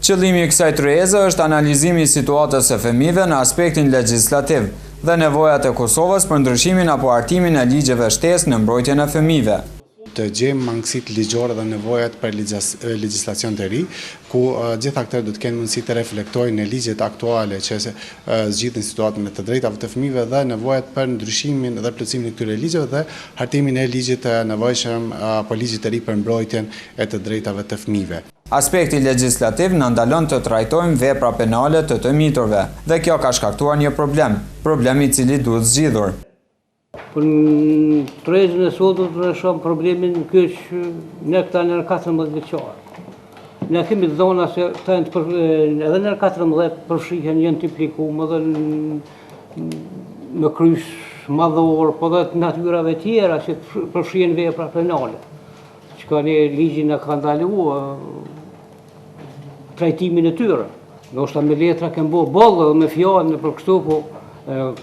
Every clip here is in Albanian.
Qëllimi i kësaj tryeze është analizimi i situatës së fëmijëve në aspektin legjislativ dhe nevojat e Kosovës për ndryshimin apo artimin e ligjeve shtesë në mbrojtjen e fëmijëve. Të gjejmë mangësitë ligjore dhe nevojat për legjislacion të ri, ku gjithë aktorët do të kenë mundësi të reflektojnë në ligjet aktuale që zgjidhin situatën e të drejtave të fëmijëve dhe nevojat për ndryshimin dhe plotësimin e këtyre ligjeve dhe hartimin e ligjit të nevojshëm apo ligjit të ri për mbrojtjen e të drejtave të fëmijëve. Aspekti legjislativ na ndalon të trajtojmë vepra penale të miturve dhe kjo ka shkaktuar një problem i cili duhet zgjidhur. Për në tryezën e sotut në shumë problemin kësh ne këta nër 14 vjeqarë. Ne kemi dhona se edhe nër 14 përshihen jenë të implikume dhe në krysh madhor, po dhe të natyrave tjera që përshihen vepra penale. Që ka një ligjin e ka ndalu trajtimin e tyre. Në është me letra kemë bo bollë dhe me fjallën për kështu, po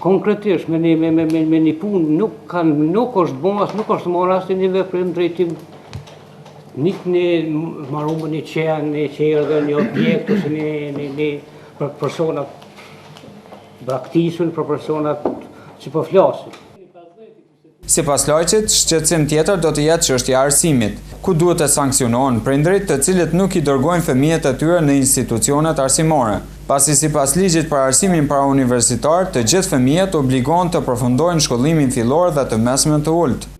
konkretisht me një punë nuk është bonas, nuk është marrë asë një veprim drejtim një marrumë një qerë dhe një objekt ose një për personat braktisën, për personat që po flasin. Sipas ligjit, shqetësim tjetër do të jetë çështja e arsimit, ku duhet të sankcionohen prindrit të cilët nuk i dërgojnë fëmijët e tyre në institucionet arsimore, pasi sipas ligjit për arsimin parauniversitar, të gjithë fëmijët obligohen të përfundojnë shkollimin fillor dhe të mesmen të ulët.